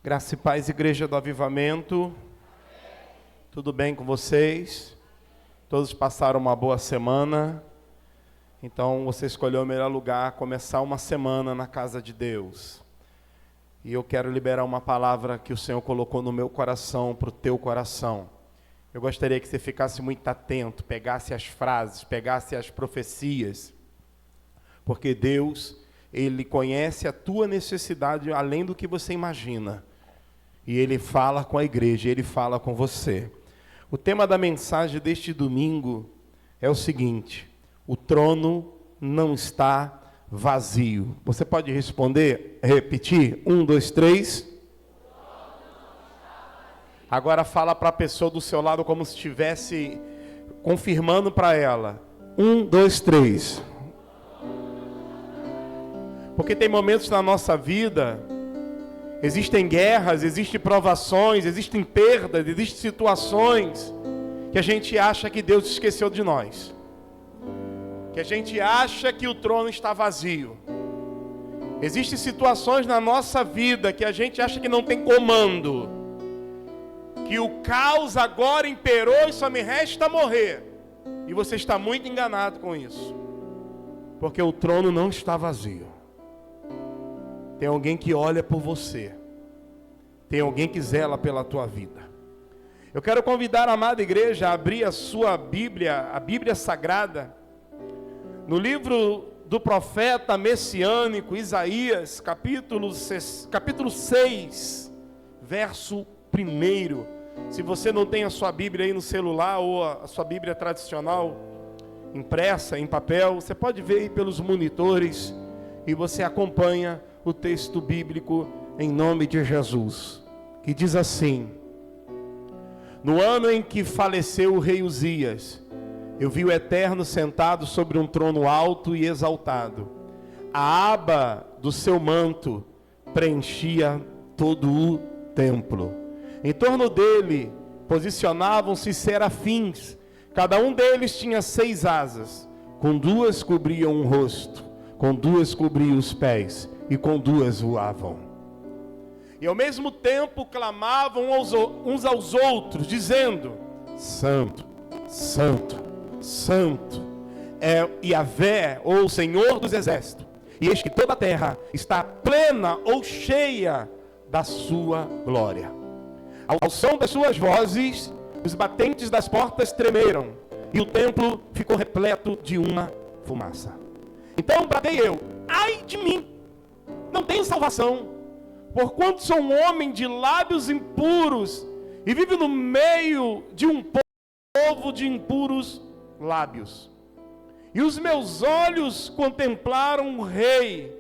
Graça e paz, Igreja do Avivamento. Tudo bem com vocês? Todos passaram uma boa semana? Então você escolheu o melhor lugar, começar uma semana na casa de Deus. E eu quero liberar uma palavra que o Senhor colocou no meu coração, para o teu coração. Eu gostaria que você ficasse muito atento, pegasse as frases, pegasse as profecias. Porque Deus, Ele conhece a tua necessidade além do que você imagina. E Ele fala com a igreja, Ele fala com você. O tema da mensagem deste domingo é o seguinte: o trono não está vazio. Você pode responder, repetir? 1, 2, 3. Agora fala para a pessoa do seu lado como se estivesse confirmando para ela. 1, 2, 3. Porque tem momentos na nossa vida, existem guerras, existem provações, existem perdas, existem situações que a gente acha que Deus esqueceu de nós. Que a gente acha que o trono está vazio. Existem situações na nossa vida que a gente acha que não tem comando. Que o caos agora imperou e só me resta morrer. E você está muito enganado com isso. Porque o trono não está vazio. Tem alguém que olha por você. Tem alguém que zela pela tua vida. Eu quero convidar a amada igreja a abrir a sua Bíblia, a Bíblia Sagrada, no livro do profeta messiânico Isaías, capítulo 6, verso 1. Se você não tem a sua Bíblia aí no celular ou a sua Bíblia tradicional, impressa em papel, você pode ver aí pelos monitores e você acompanha o texto bíblico em nome de Jesus, que diz assim: no ano em que faleceu o rei Uzias, eu vi o Eterno sentado sobre um trono alto e exaltado. A aba do seu manto preenchia todo o templo. Em torno dele posicionavam-se serafins. Cada um deles tinha 6 asas. Com 2 cobriam o rosto, com 2 cobriam os pés, e com 2 voavam. E ao mesmo tempo clamavam uns aos outros, dizendo: Santo, Santo, Santo é Yahvé, ou Senhor dos Exércitos. E eis que toda a terra está plena ou cheia da sua glória. Ao som das suas vozes, os batentes das portas tremeram, e o templo ficou repleto de uma fumaça. Então bradei eu: ai de mim! Não tenho salvação, porquanto sou um homem de lábios impuros e vivo no meio de um povo de impuros lábios. E os meus olhos contemplaram o Rei,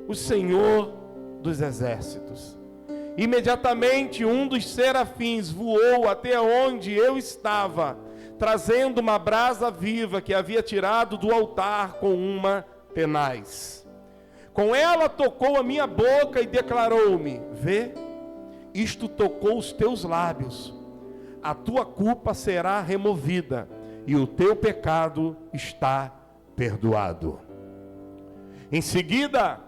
o Senhor dos Exércitos. Imediatamente um dos serafins voou até onde eu estava, trazendo uma brasa viva que havia tirado do altar com uma tenaz. Com ela tocou a minha boca e declarou-me: vê, isto tocou os teus lábios. A tua culpa será removida e o teu pecado está perdoado. Em seguida,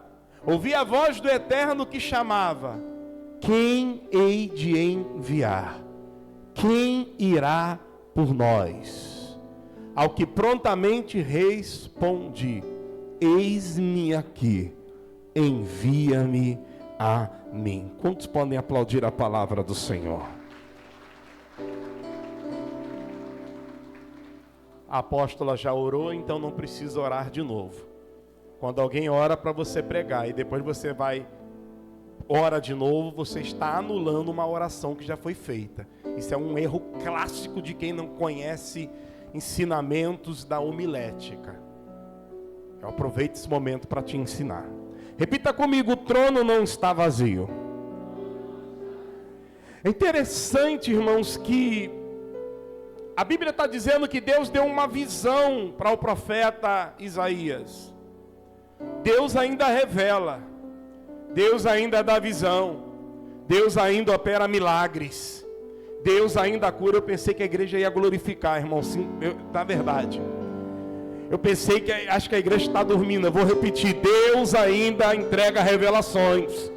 ouvi a voz do Eterno que chamava: quem hei de enviar? Quem irá por nós? Ao que prontamente respondi: eis-me aqui, envia-me a mim. Quantos podem aplaudir a palavra do Senhor? A apóstola já orou, então não precisa orar de novo. Quando alguém ora para você pregar e depois você ora de novo, você está anulando uma oração que já foi feita. Isso é um erro clássico de quem não conhece ensinamentos da homilética. Eu aproveito esse momento para te ensinar. Repita comigo: o trono não está vazio. É interessante, irmãos, que a Bíblia está dizendo que Deus deu uma visão para o profeta Isaías. Deus ainda revela, Deus ainda dá visão, Deus ainda opera milagres, Deus ainda cura. Eu pensei que a igreja ia glorificar, irmão, sim, na verdade. Eu pensei que, acho que a igreja está dormindo. Eu vou repetir: Deus ainda entrega revelações.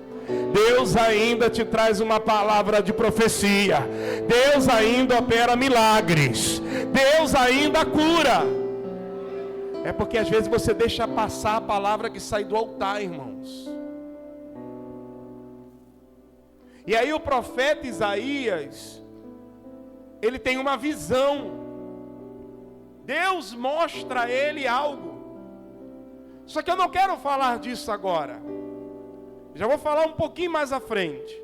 Deus ainda te traz uma palavra de profecia. Deus ainda opera milagres. Deus ainda cura. É porque às vezes você deixa passar a palavra que sai do altar, irmãos. E aí o profeta Isaías, ele tem uma visão. Deus mostra a ele algo. Só que eu não quero falar disso agora. Já vou falar um pouquinho mais à frente.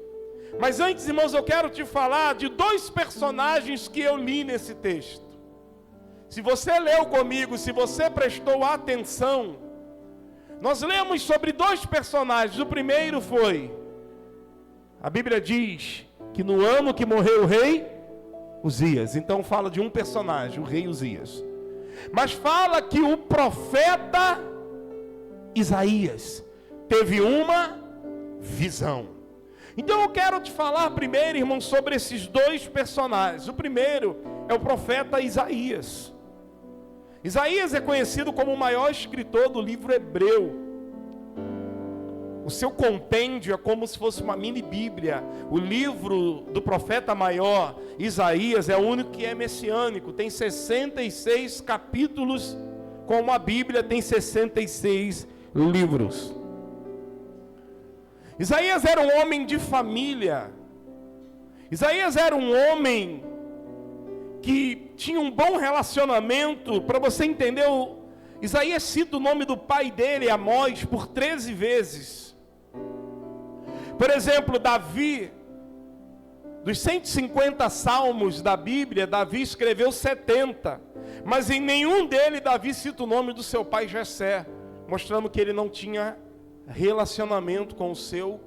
Mas antes, irmãos, eu quero te falar de dois personagens que eu li nesse texto. Se você leu comigo, se você prestou atenção, nós lemos sobre dois personagens. O primeiro foi, a Bíblia diz que no ano que morreu o rei Uzias. Então fala de um personagem, o rei Uzias. Mas fala que o profeta Isaías teve uma visão. Então eu quero te falar primeiro, irmão, sobre esses dois personagens. O primeiro é o profeta Isaías. Isaías é conhecido como o maior escritor do livro hebreu. O seu compêndio é como se fosse uma mini Bíblia. O livro do profeta maior, Isaías, é o único que é messiânico. Tem 66 capítulos, como a Bíblia tem 66 livros. Isaías era um homem de família. Isaías era um homem que tinha um bom relacionamento. Para você entender, Isaías cita o nome do pai dele, Amós, por 13 vezes. Por exemplo, Davi, dos 150 salmos da Bíblia, Davi escreveu 70. Mas em nenhum deles Davi cita o nome do seu pai Jessé, mostrando que ele não tinha relacionamento com o seu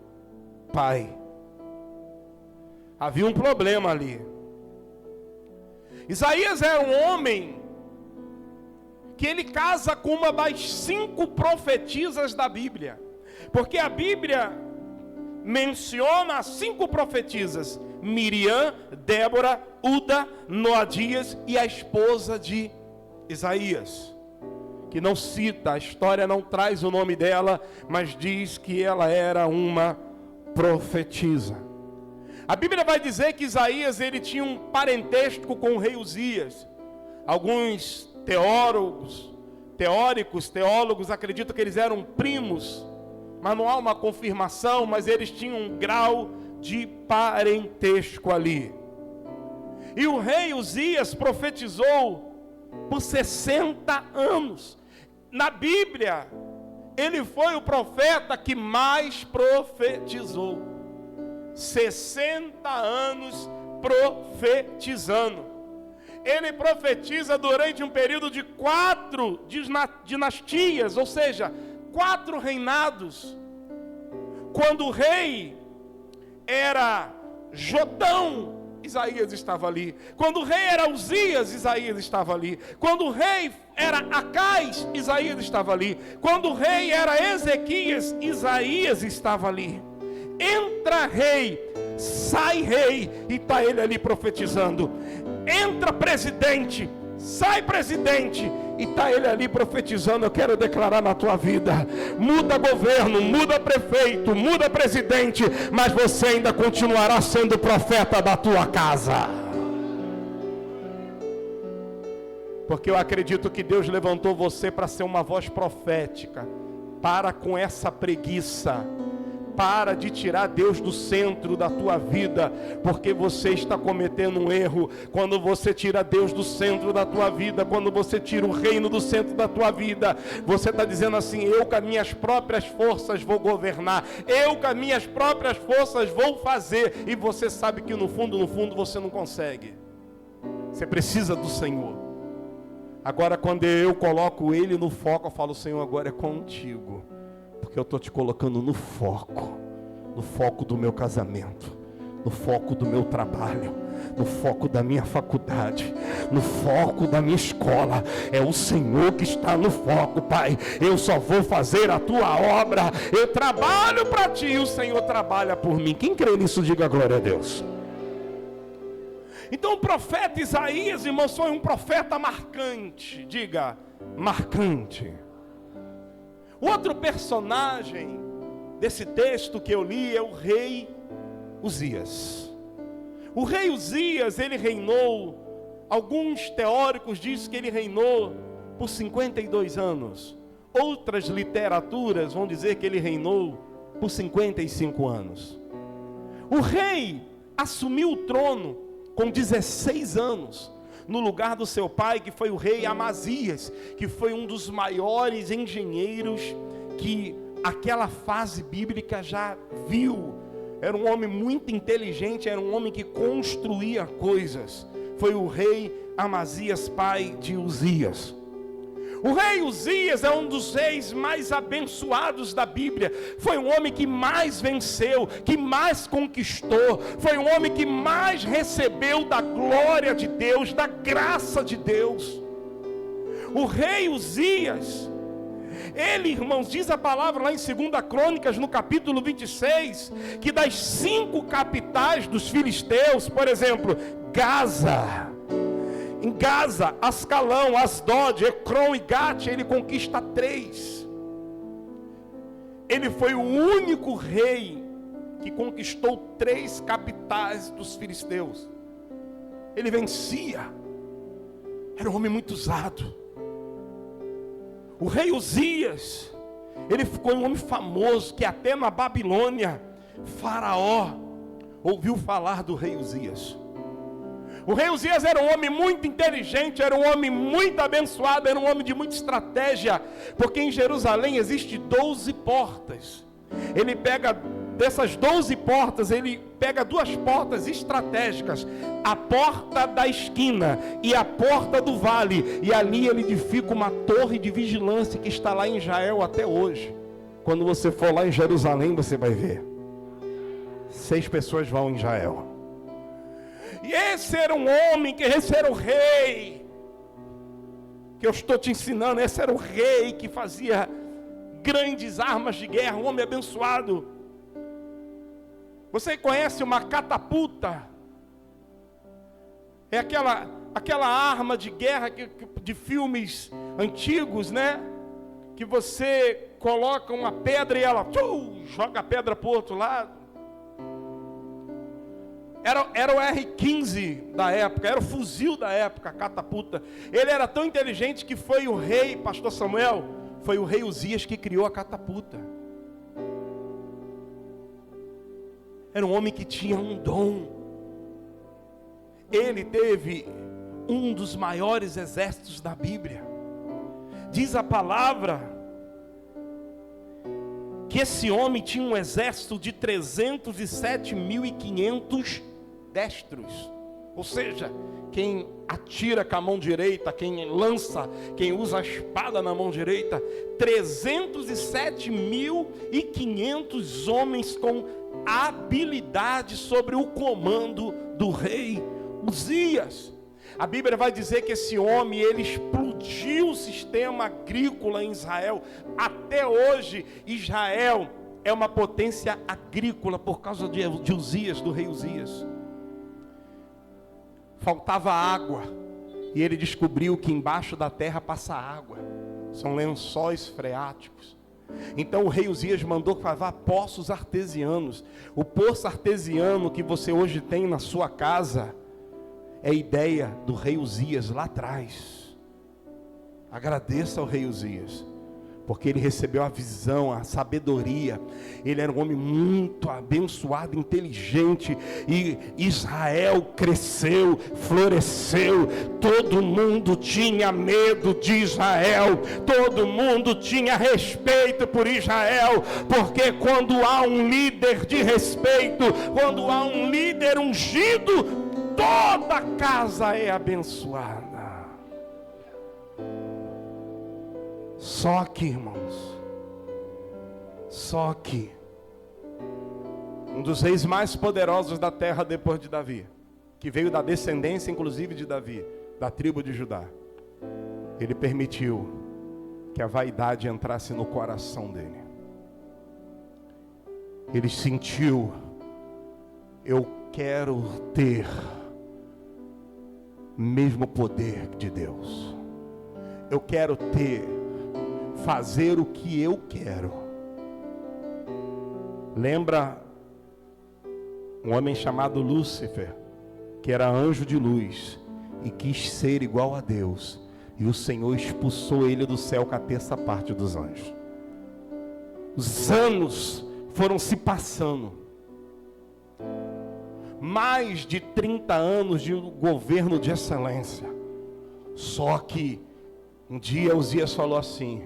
pai. Havia um problema ali. Isaías era um homem que ele casa com uma das 5 profetisas da Bíblia. Porque a Bíblia menciona as 5 profetisas: Miriam, Débora, Uda, Noadias e a esposa de Isaías, que não cita, a história não traz o nome dela, mas diz que ela era uma profetisa. A Bíblia vai dizer que Isaías, ele tinha um parentesco com o rei Uzias. Alguns teólogos acreditam que eles eram primos, mas não há uma confirmação, mas eles tinham um grau de parentesco ali. E o rei Uzias profetizou por 60 anos. Na Bíblia, ele foi o profeta que mais profetizou. 60 anos profetizando. Ele profetiza durante um período de 4 dinastias, ou seja, 4 reinados. Quando o rei era Jotão, Isaías estava ali. Quando o rei era Uzias, Isaías estava ali. Quando o rei era Acais, Isaías estava ali. Quando o rei era Ezequias, Isaías estava ali. Entra rei, sai rei, e está ele ali profetizando. Entra presidente, sai presidente, e está ele ali profetizando. Eu quero declarar na tua vida: muda governo, muda prefeito, muda presidente, mas você ainda continuará sendo profeta da tua casa. Porque eu acredito que Deus levantou você para ser uma voz profética. Para com essa preguiça. Para de tirar Deus do centro da tua vida, porque você está cometendo um erro. Quando você tira Deus do centro da tua vida, quando você tira o reino do centro da tua vida, você está dizendo assim: eu com as minhas próprias forças vou governar, eu com as minhas próprias forças vou fazer, e você sabe que no fundo você não consegue. Você precisa do Senhor. Agora, quando eu coloco Ele no foco, eu falo: Senhor, agora é contigo. Porque eu estou te colocando no foco do meu casamento, no foco do meu trabalho, no foco da minha faculdade, no foco da minha escola. É o Senhor que está no foco, Pai. Eu só vou fazer a tua obra. Eu trabalho para ti e o Senhor trabalha por mim. Quem crê nisso, diga glória a Deus. Então o profeta Isaías, irmãos, foi um profeta marcante. Diga, marcante. Outro personagem desse texto que eu li é o rei Uzias. O rei Uzias, ele reinou, alguns teóricos dizem que ele reinou por 52 anos. Outras literaturas vão dizer que ele reinou por 55 anos. O rei assumiu o trono com 16 anos, no lugar do seu pai, que foi o rei Amazias, que foi um dos maiores engenheiros que aquela fase bíblica já viu. Era um homem muito inteligente, era um homem que construía coisas. Foi o rei Amazias, pai de Uzias. O rei Uzias é um dos reis mais abençoados da Bíblia. Foi um homem que mais venceu, que mais conquistou. Foi um homem que mais recebeu da glória de Deus, da graça de Deus. O rei Uzias, ele, irmãos, diz a palavra lá em 2 Crônicas, no capítulo 26, que das 5 capitais dos filisteus, por exemplo, em Gaza, Ascalão, Asdod, Ecrom e Gate, ele conquista 3. Ele foi o único rei que conquistou 3 capitais dos filisteus. Ele vencia. Era um homem muito usado. O rei Uzias, ele ficou um homem famoso, que até na Babilônia, Faraó ouviu falar do rei Uzias. O rei Uzias era um homem muito inteligente, era um homem muito abençoado, era um homem de muita estratégia, porque em Jerusalém existem 12 portas. Ele pega dessas 12 portas, ele pega 2 portas estratégicas, a porta da esquina e a porta do vale, e ali ele edifica uma torre de vigilância que está lá em Israel até hoje. Quando você for lá em Jerusalém, você vai ver 6 pessoas vão em Israel. E esse era um homem, esse era o rei que eu estou te ensinando. Esse era o rei que fazia grandes armas de guerra, um homem abençoado. Você conhece uma catapulta? É aquela arma de guerra de filmes antigos, né? Que você coloca uma pedra e ela joga a pedra para o outro lado. Era o R-15 da época, era o fuzil da época, a catapulta. Ele era tão inteligente que foi o rei, pastor Samuel, foi o rei Uzias que criou a catapulta. Era um homem que tinha um dom. Ele teve um dos maiores exércitos da Bíblia. Diz a palavra que esse homem tinha um exército de 307.500 destros, ou seja, quem atira com a mão direita, quem lança, quem usa a espada na mão direita, 307.500 homens com habilidade sobre o comando do rei Uzias. A Bíblia vai dizer que esse homem, ele explodiu o sistema agrícola em Israel. Até hoje, Israel é uma potência agrícola por causa de Uzias, do rei Uzias. Faltava água, e ele descobriu que embaixo da terra passa água. São lençóis freáticos. Então o rei Uzias mandou cavar poços artesianos. O poço artesiano que você hoje tem na sua casa é a ideia do rei Uzias lá atrás. Agradeça ao rei Uzias, porque ele recebeu a visão, a sabedoria. Ele era um homem muito abençoado, inteligente, e Israel cresceu, floresceu. Todo mundo tinha medo de Israel, todo mundo tinha respeito por Israel, porque quando há um líder de respeito, quando há um líder ungido, toda a casa é abençoada. Só que, irmãos, um dos reis mais poderosos da terra depois de Davi, que veio da descendência inclusive de Davi, da tribo de Judá, ele permitiu que a vaidade entrasse no coração dele. Ele sentiu: eu quero ter o mesmo poder de Deus, eu quero fazer o que eu quero. Lembra um homem chamado Lúcifer, que era anjo de luz e quis ser igual a Deus, e o Senhor expulsou ele do céu com a terça parte dos anjos. Os anos foram se passando, mais de 30 anos de governo de excelência. Só que um dia Uzias falou assim: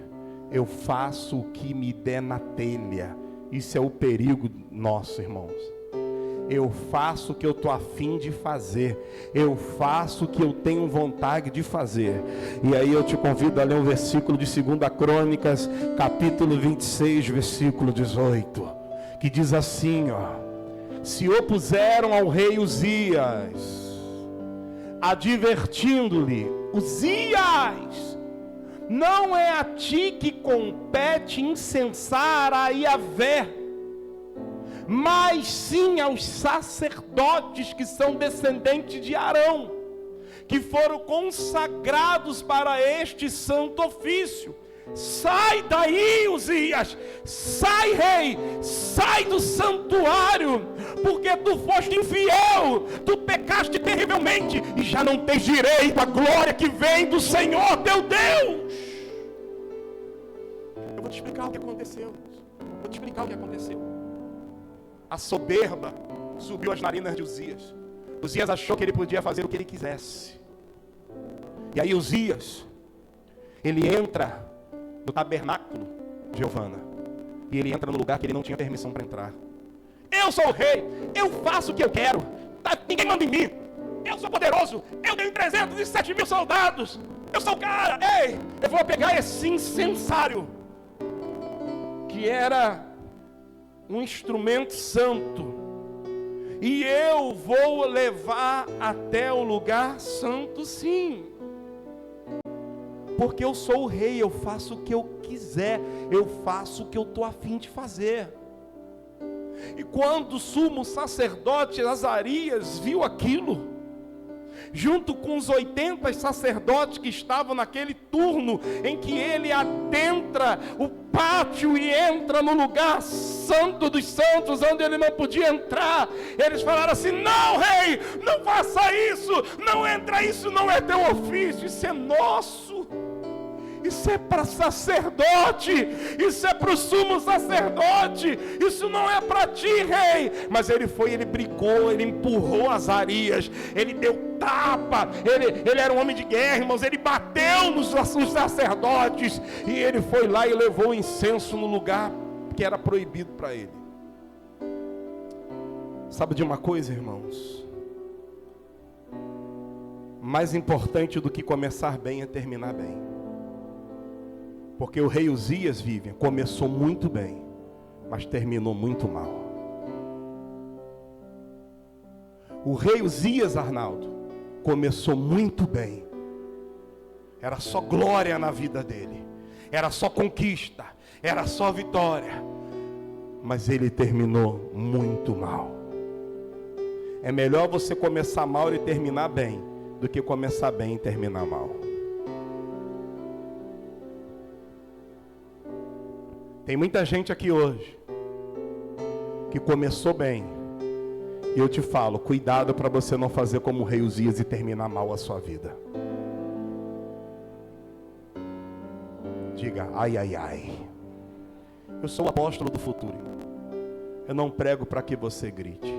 eu faço o que me der na telha. Isso é o perigo nosso, irmãos. Eu faço o que eu estou a fim de fazer. Eu faço o que eu tenho vontade de fazer. E aí eu te convido a ler um versículo de 2 Crônicas, capítulo 26, versículo 18. Que diz assim, se opuseram ao rei Uzias, advertindo-lhe: Uzias, não é a ti que compete incensar a Yahvé, mas sim aos sacerdotes que são descendentes de Arão, que foram consagrados para este santo ofício. Sai daí, Uzias, sai, rei, sai do santuário, porque tu foste infiel, tu pecaste terrivelmente, e já não tens direito à glória que vem do Senhor teu Deus. Eu vou te explicar o que aconteceu. A soberba subiu às narinas de Uzias. Uzias achou que ele podia fazer o que ele quisesse. E aí Uzias, ele entra no tabernáculo de Giovana, e ele entra no lugar que ele não tinha permissão para entrar. Eu sou o rei, eu faço o que eu quero, ninguém manda em mim, eu sou poderoso, eu tenho 307 mil soldados, eu sou o cara. Ei, eu vou pegar esse incensário, que era um instrumento santo, e eu vou levar até o lugar santo, sim, porque eu sou o rei, eu faço o que eu quiser, eu faço o que eu estou a fim de fazer. E quando o sumo sacerdote Azarias viu aquilo, junto com os 80 sacerdotes que estavam naquele turno em que ele adentra o pátio e entra no lugar santo dos santos, onde ele não podia entrar, eles falaram assim: não, rei, não faça isso, não entra, isso não é teu ofício, isso é nosso. Isso é para sacerdote, isso é para o sumo sacerdote, isso não é para ti, rei. Mas ele foi, ele brigou, ele empurrou Azarias, ele deu tapa, ele era um homem de guerra, irmãos, ele bateu nos sacerdotes, e ele foi lá e levou o incenso no lugar que era proibido para ele. Sabe de uma coisa, irmãos? Mais importante do que começar bem é terminar bem. Porque o rei Uzias, Vivian, começou muito bem, mas terminou muito mal. O rei Uzias, Arnaldo, começou muito bem. Era só glória na vida dele. Era só conquista. Era só vitória. Mas ele terminou muito mal. É melhor você começar mal e terminar bem, do que começar bem e terminar mal. Tem muita gente aqui hoje que começou bem, e eu te falo, cuidado para você não fazer como o rei Uzias e terminar mal a sua vida. Diga: ai, ai, ai. Eu sou o apóstolo do futuro. Eu não prego para que você grite,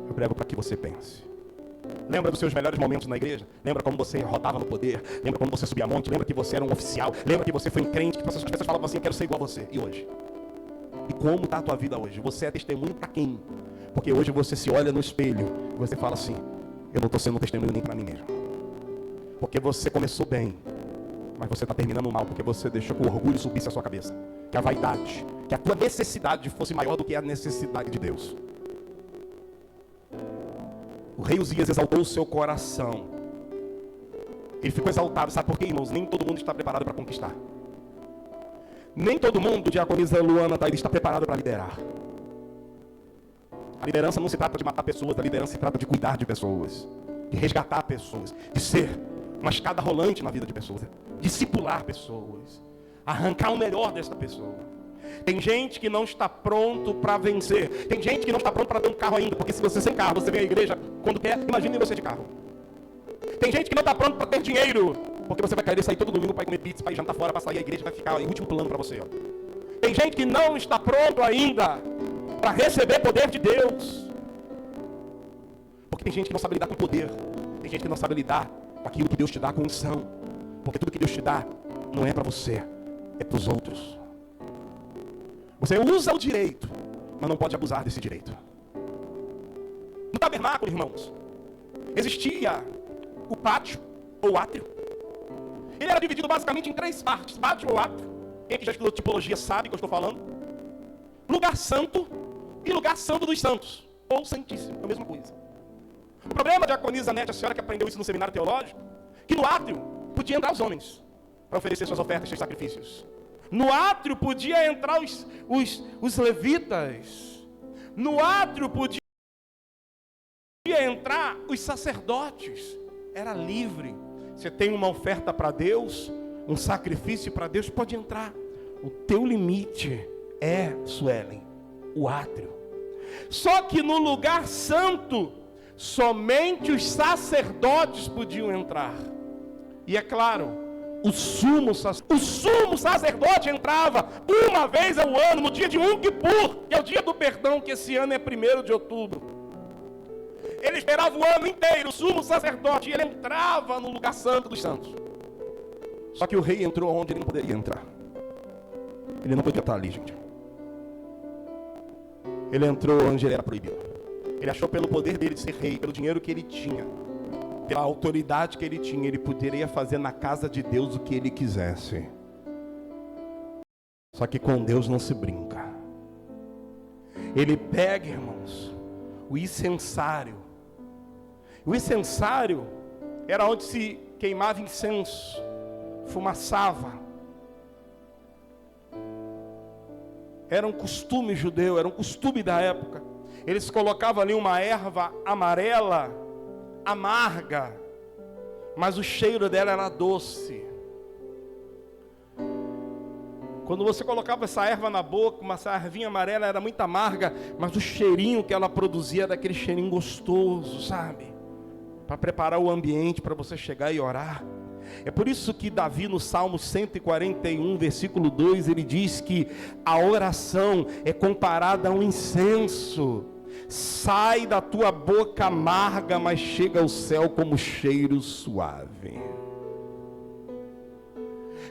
eu prego para que você pense. Lembra dos seus melhores momentos na igreja? Lembra como você rodava no poder? Lembra como você subia a monte? Lembra que você era um oficial? Lembra que você foi um crente? Que as pessoas falavam assim: eu quero ser igual a você. E hoje? E como está a tua vida hoje? Você é testemunho para quem? Porque hoje você se olha no espelho e você fala assim: eu não estou sendo um testemunho nem para mim mesmo. Porque você começou bem, mas você está terminando mal, porque você deixou que o orgulho subisse a sua cabeça, que a vaidade, que a tua necessidade fosse maior do que a necessidade de Deus. O rei Uzias exaltou o seu coração. Ele ficou exaltado. Sabe por quê, irmãos? Nem todo mundo está preparado para conquistar. Nem todo mundo, diaconisa Luana, está preparado para liderar. A liderança não se trata de matar pessoas. A liderança se trata de cuidar de pessoas, de resgatar pessoas, de ser uma escada rolante na vida de pessoas, discipular pessoas, arrancar o melhor desta pessoa. Tem gente que não está pronto para vencer. Tem gente que não está pronto para ter um carro ainda. Porque se você sem carro, você vem à igreja quando quer, imagine você de carro. Tem gente que não está pronto para ter dinheiro. Porque você vai querer sair todo domingo para comer pizza, para ir jantar fora, para sair, a igreja vai ficar em último plano para você. Ó. Tem gente que não está pronto ainda para receber poder de Deus. Porque tem gente que não sabe lidar com poder. Tem gente que não sabe lidar com aquilo que Deus te dá com unção. Porque tudo que Deus te dá não é para você, é para os outros. Você usa o direito, mas não pode abusar desse direito. No tabernáculo, irmãos, existia o pátio ou átrio. Ele era dividido basicamente em 3 partes. Pátio ou átrio. Quem que já estudou tipologia sabe o que eu estou falando. Lugar santo e lugar santo dos santos. Ou santíssimo, é a mesma coisa. O problema, diaconisa Nete, a senhora que aprendeu isso no seminário teológico, que no átrio podia entrar os homens para oferecer suas ofertas, seus sacrifícios. No átrio podia entrar os levitas. No átrio podia entrar os sacerdotes. Era livre. Você tem uma oferta para Deus, um sacrifício para Deus, pode entrar. O teu limite é, Suelen, o átrio. Só que no lugar santo, somente os sacerdotes podiam entrar. E é claro, o sumo sacerdote entrava uma vez ao ano, no dia de Yom Kippur, que é o dia do perdão, que esse ano é 1º de outubro. Ele esperava o ano inteiro, o sumo sacerdote, e ele entrava no lugar santo dos santos. Só que o rei entrou onde ele não poderia entrar. Ele não podia estar ali, gente. Ele entrou onde ele era proibido. Ele achou pelo poder dele de ser rei, pelo dinheiro que ele tinha, pela autoridade que ele tinha, ele poderia fazer na casa de Deus o que ele quisesse. Só que com Deus não se brinca. Ele pega, irmãos, o incensário. O incensário era onde se queimava incenso, fumaçava. Era um costume judeu, era um costume da época. Eles colocavam ali uma erva amarela, amarga, mas o cheiro dela era doce. Quando você colocava essa erva na boca, essa ervinha amarela era muito amarga, mas o cheirinho que ela produzia era aquele cheirinho gostoso, sabe? Para preparar o ambiente para você chegar e orar. É por isso que Davi no Salmo 141, versículo 2, ele diz que a oração é comparada a um incenso. Sai da tua boca amarga, mas chega ao céu como cheiro suave.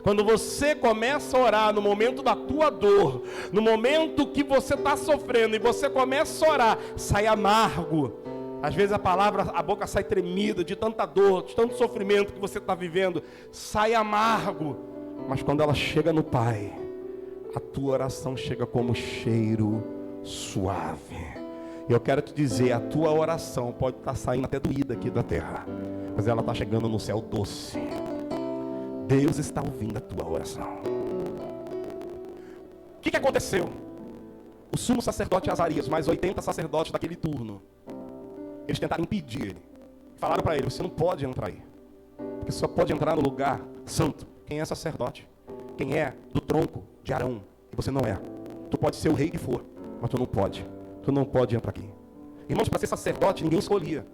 Quando você começa a orar no momento da tua dor, no momento que você está sofrendo, e você começa a orar, sai amargo. Às vezes a boca sai tremida de tanta dor, de tanto sofrimento que você está vivendo, sai amargo. Mas quando ela chega no Pai, a tua oração chega como cheiro suave. E eu quero te dizer, a tua oração pode estar saindo até doída aqui da terra, mas ela está chegando no céu doce. Deus está ouvindo a tua oração. O que aconteceu? O sumo sacerdote Azarias, mais 80 sacerdotes daquele turno, eles tentaram impedir ele. Falaram para ele, você não pode entrar aí. Porque só pode entrar no lugar santo quem é sacerdote. Quem é do tronco de Arão. E você não é. Tu pode ser o rei que for, mas tu não pode. Tu não pode entrar aqui. Irmãos, para ser sacerdote, ninguém escolhia.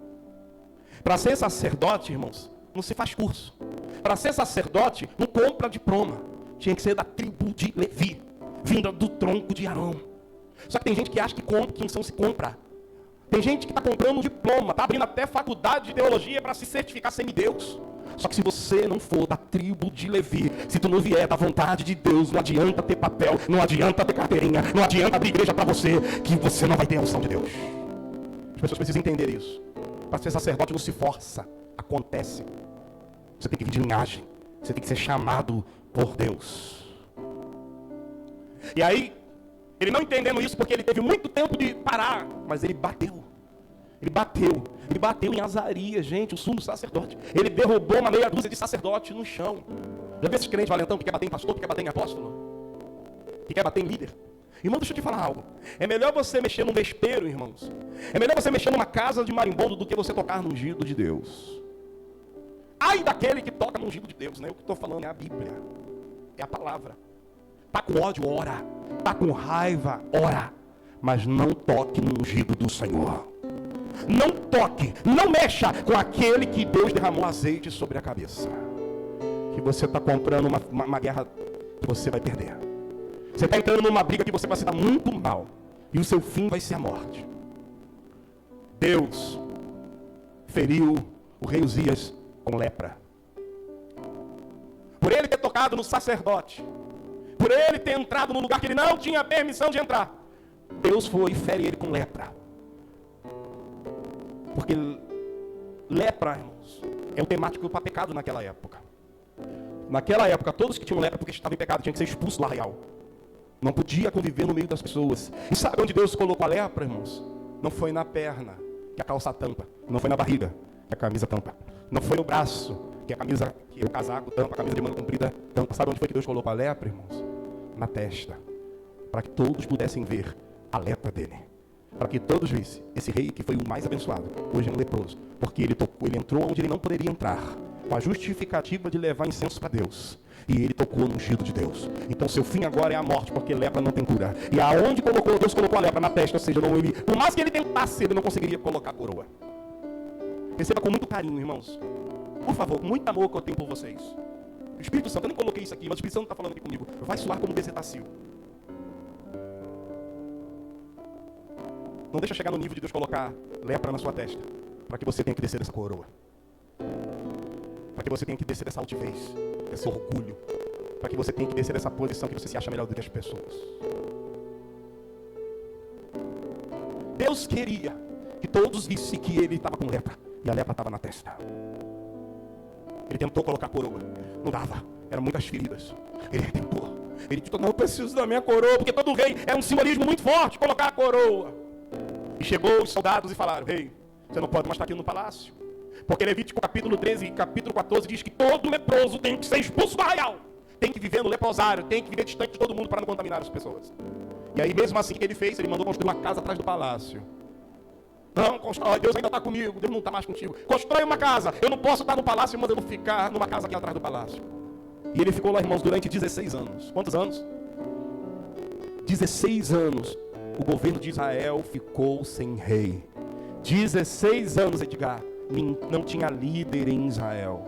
Para ser sacerdote, irmãos, não se faz curso. Para ser sacerdote, não compra diploma. Tinha que ser da tribo de Levi, vinda do tronco de Arão. Só que tem gente que acha que unção se compra. Tem gente que está comprando um diploma, está abrindo até faculdade de teologia para se certificar semideus. Só que se você não for da tribo de Levi, se tu não vier da vontade de Deus, não adianta ter papel, não adianta ter carteirinha, não adianta ter igreja para você, que você não vai ter a unção de Deus. As pessoas precisam entender isso. Para ser sacerdote não se força, acontece. Você tem que vir de linhagem, você tem que ser chamado por Deus. E aí, ele não entendendo isso, porque ele teve muito tempo de parar, mas ele bateu. Ele bateu em Azarias, gente, o sumo sacerdote. Ele derrubou uma meia dúzia de sacerdotes no chão. Já viu esses crentes valentão que quer bater em pastor, que quer bater em apóstolo? Que quer bater em líder? Irmão, deixa eu te falar algo. É melhor você mexer num vespeiro, irmãos. É melhor você mexer numa casa de marimbondo do que você tocar no ungido de Deus. Ai daquele que toca no ungido de Deus, né? O que eu estou falando é a Bíblia. É a palavra. Está com ódio, ora. Está com raiva, ora. Mas não toque no ungido do Senhor. Não toque, não mexa com aquele que Deus derramou azeite sobre a cabeça. Que você está comprando uma guerra que você vai perder. Você está entrando numa briga que você vai se dar muito mal. E o seu fim vai ser a morte. Deus feriu o rei Uzias com lepra. Por ele ter tocado no sacerdote, por ele ter entrado no lugar que ele não tinha permissão de entrar, Deus foi e fere ele com lepra. Porque lepra, irmãos, é o temático para pecado naquela época. Naquela época, todos que tinham lepra porque estavam em pecado tinham que ser expulsos do arraial. Não podia conviver no meio das pessoas. E sabe onde Deus colocou a lepra, irmãos? Não foi na perna, que a calça tampa. Não foi na barriga, que a camisa tampa. Não foi no braço, que a camisa, que o casaco tampa, a camisa de manga comprida tampa. Sabe onde foi que Deus colocou a lepra, irmãos? Na testa. Para que todos pudessem ver a lepra dele. Para que todos vissem esse rei que foi o mais abençoado, hoje é um leproso. Porque ele entrou onde ele não poderia entrar, com a justificativa de levar incenso para Deus. E ele tocou no ungido de Deus. Então seu fim agora é a morte, porque lepra não tem cura. E aonde Deus colocou a lepra? Na testa, ou seja, por mais que ele tentasse, ele não conseguiria colocar a coroa. Receba com muito carinho, irmãos. Por favor, com muito amor que eu tenho por vocês. O Espírito Santo, eu nem coloquei isso aqui, mas o Espírito Santo está falando aqui comigo. Vai soar como bezetacil. Não deixa chegar no nível de Deus colocar lepra na sua testa, para que você tenha que descer dessa coroa. Para que você tenha que descer dessa altivez, desse orgulho. Para que você tenha que descer dessa posição que você se acha melhor do que as pessoas. Deus queria que todos vissem que ele estava com lepra. E a lepra estava na testa. Ele tentou colocar a coroa. Não dava. Eram muitas feridas. Ele tentou. Ele disse, não, eu preciso da minha coroa, porque todo rei é um simbolismo muito forte, colocar a coroa. E chegou os soldados e falaram, rei, você não pode mais estar aqui no palácio. Porque Levítico capítulo 13 e capítulo 14 diz que todo leproso tem que ser expulso do arraial. Tem que viver no leprosário, tem que viver distante de todo mundo para não contaminar as pessoas. E aí mesmo assim o que ele fez? Ele mandou construir uma casa atrás do palácio. Não, constrói, Deus ainda está comigo, Deus não está mais contigo. Constrói uma casa, eu não posso estar no palácio, mas eu vou ficar numa casa aqui atrás do palácio. E ele ficou lá, irmãos, durante 16 anos. Quantos anos? 16 anos. O governo de Israel ficou sem rei. 16 anos, Edgar. Não tinha líder em Israel.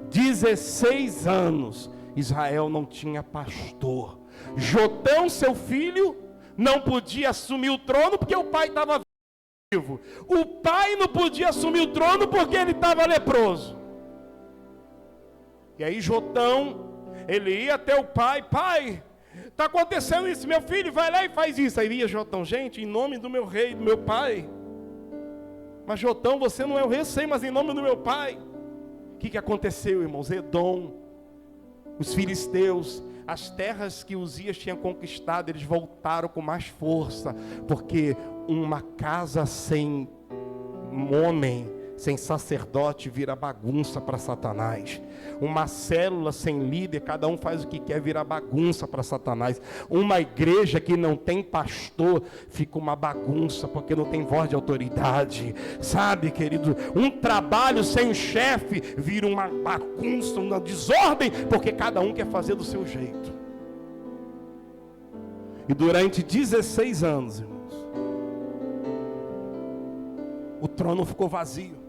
16 anos. Israel não tinha pastor. Jotão, seu filho, não podia assumir o trono porque o pai estava vivo. O pai não podia assumir o trono porque ele estava leproso. E aí Jotão, ele ia até o pai. Pai, está acontecendo isso, meu filho, vai lá e faz isso. Aí ia Jotão, gente, em nome do meu rei, do meu pai. Mas Jotão, você não é o rei, sei, mas em nome do meu pai. O que aconteceu, irmãos? Edom, os filisteus, as terras que Uzias tinha conquistado, eles voltaram com mais força. Porque uma casa sem homem, sem sacerdote, vira bagunça para Satanás. Uma célula sem líder, cada um faz o que quer, vira bagunça para Satanás. Uma igreja que não tem pastor, fica uma bagunça, porque não tem voz de autoridade. Sabe, querido, um trabalho sem o chefe, vira uma bagunça, uma desordem, porque cada um quer fazer do seu jeito. E durante 16 anos, irmãos, o trono ficou vazio.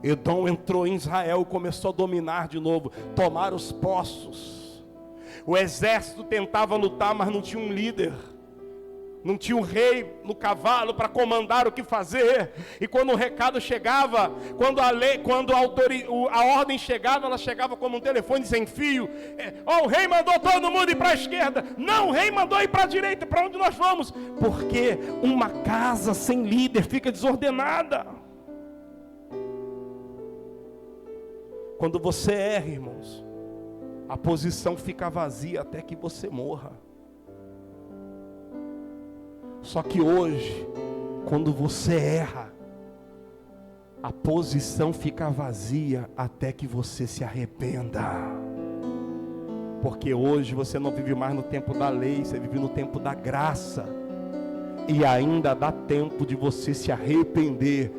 Edom entrou em Israel e começou a dominar de novo, tomar os poços. O exército tentava lutar, mas não tinha um líder. Não tinha um rei no cavalo para comandar o que fazer. E quando o recado chegava, quando a ordem chegava, ela chegava como um telefone sem fio. O rei mandou todo mundo ir para a esquerda. Não, o rei mandou ir para a direita. Para onde nós vamos? Porque uma casa sem líder fica desordenada. Quando você erra, irmãos, a posição fica vazia até que você morra. Só que hoje, quando você erra, a posição fica vazia até que você se arrependa. Porque hoje você não vive mais no tempo da lei, você vive no tempo da graça. E ainda dá tempo de você se arrepender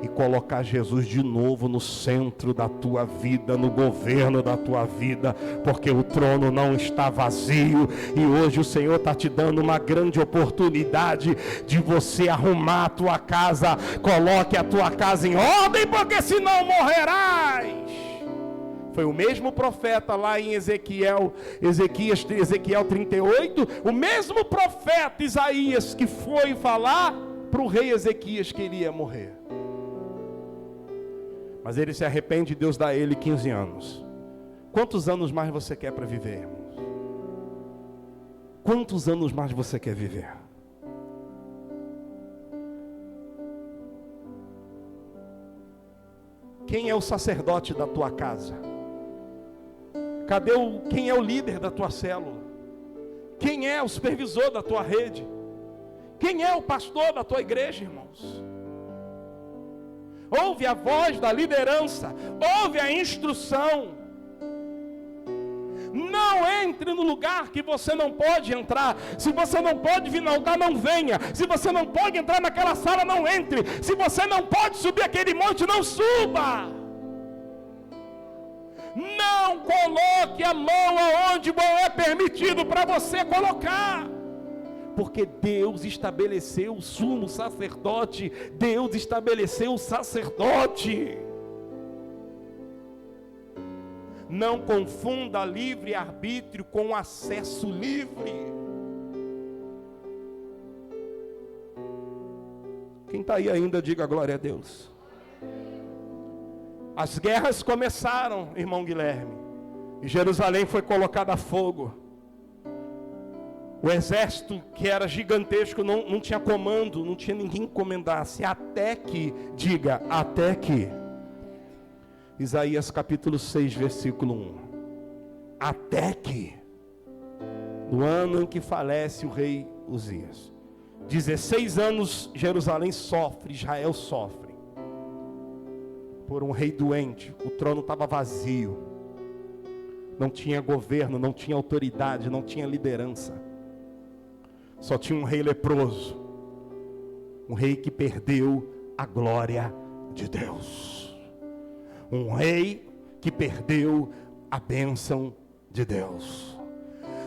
e colocar Jesus de novo no centro da tua vida, no governo da tua vida, porque o trono não está vazio, e hoje o Senhor está te dando uma grande oportunidade de você arrumar a tua casa. Coloque a tua casa em ordem, porque senão morrerás. Foi o mesmo profeta lá em Ezequiel 38, o mesmo profeta Isaías que foi falar para o rei Ezequias que ele ia morrer. Mas ele se arrepende, Deus dá a ele 15 anos. Quantos anos mais você quer para viver, irmãos? Quantos anos mais você quer viver? Quem é o sacerdote da tua casa? Quem é o líder da tua célula? Quem é o supervisor da tua rede? Quem é o pastor da tua igreja, irmãos? Ouve a voz da liderança, ouve a instrução. Não entre no lugar que você não pode entrar. Se você não pode vir no altar, não venha. Se você não pode entrar naquela sala, não entre. Se você não pode subir aquele monte, não suba. Não coloque a mão aonde não é permitido para você colocar. Porque Deus estabeleceu o sumo sacerdote. Deus estabeleceu o sacerdote. Não confunda livre-arbítrio com acesso livre. Quem está aí ainda, diga glória a Deus. As guerras começaram, irmão Guilherme, e Jerusalém foi colocada a fogo. O exército, que era gigantesco, não tinha comando, não tinha ninguém que comandasse, até que, diga, até que, Isaías capítulo 6, versículo 1, até que, no ano em que falece o rei Uzias, 16 anos Jerusalém sofre, Israel sofre, por um rei doente, o trono estava vazio, não tinha governo, não tinha autoridade, não tinha liderança, só tinha um rei leproso, um rei que perdeu a glória de Deus, um rei que perdeu a bênção de Deus.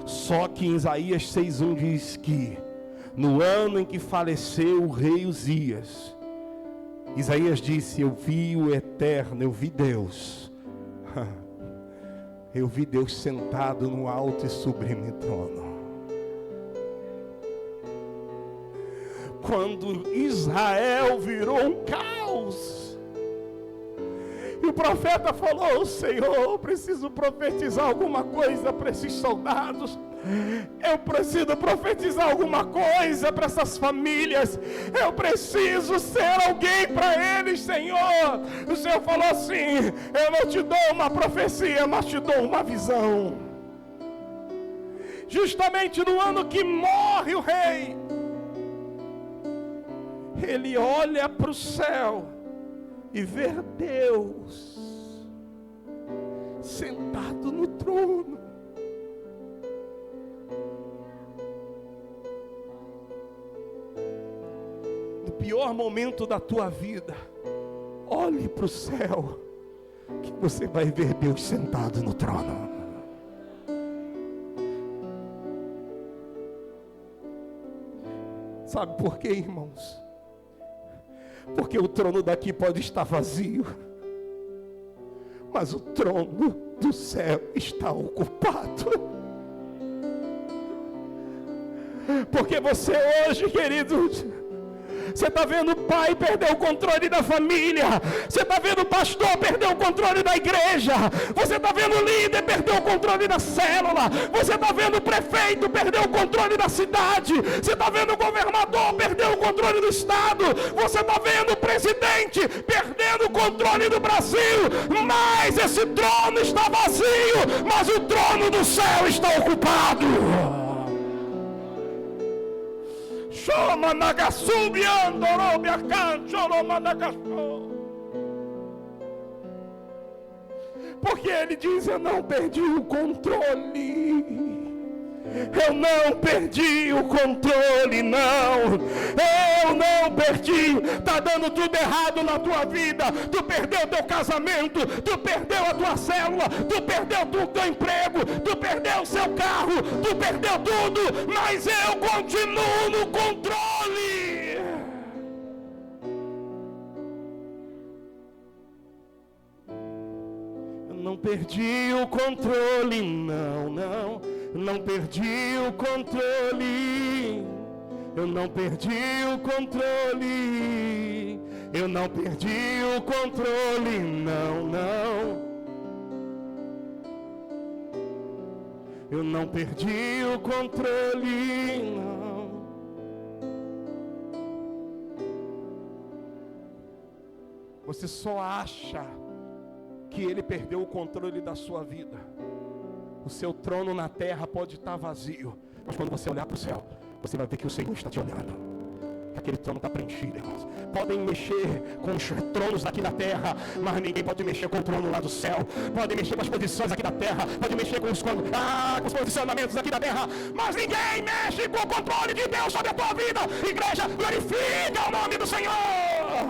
Só que em Isaías 6:1 diz que no ano em que faleceu o rei Uzias, Isaías disse: eu vi o eterno, eu vi Deus, eu vi Deus sentado no alto e sublime trono. Quando Israel virou um caos, e o profeta falou: Senhor, eu preciso profetizar alguma coisa para esses soldados, eu preciso profetizar alguma coisa para essas famílias, eu preciso ser alguém para eles, Senhor. O Senhor falou assim: eu não te dou uma profecia, mas te dou uma visão. Justamente no ano que morre o rei, ele olha para o céu e vê Deus sentado no trono. No pior momento da tua vida, olhe para o céu, que você vai ver Deus sentado no trono. Sabe por quê, irmãos? Porque o trono daqui pode estar vazio, mas o trono do céu está ocupado. Porque você hoje, queridos, você está vendo o pai perder o controle da família, você está vendo o pastor perder o controle da igreja, você está vendo o líder perder o controle da célula, você está vendo o prefeito perder o controle da cidade, você está vendo o governador perder o controle do estado, você está vendo o presidente perdendo o controle do Brasil, mas esse trono está vazio, mas o trono do céu está ocupado. Porque ele diz: eu não perdi o controle, Eu não perdi o controle, não. Eu não perdi. Está dando tudo errado na tua vida. Tu perdeu teu casamento, tu perdeu a tua célula, tu perdeu o teu emprego, tu perdeu o seu carro, tu perdeu tudo, mas eu continuo no controle. Eu não perdi o controle, não. Não perdi o controle. Eu não perdi o controle. Eu não perdi o controle, não. Eu não perdi o controle, não. Você só acha que ele perdeu o controle da sua vida. O seu trono na terra pode estar vazio, mas quando você olhar para o céu, você vai ver que o Senhor está te olhando. Aquele trono está preenchido, irmãos. Podem mexer com os tronos daqui da terra, mas ninguém pode mexer com o trono lá do céu. Podem mexer com as posições aqui da terra, pode mexer com os posicionamentos aqui da terra, mas ninguém mexe com o controle de Deus sobre a tua vida. Igreja, glorifica o nome do Senhor.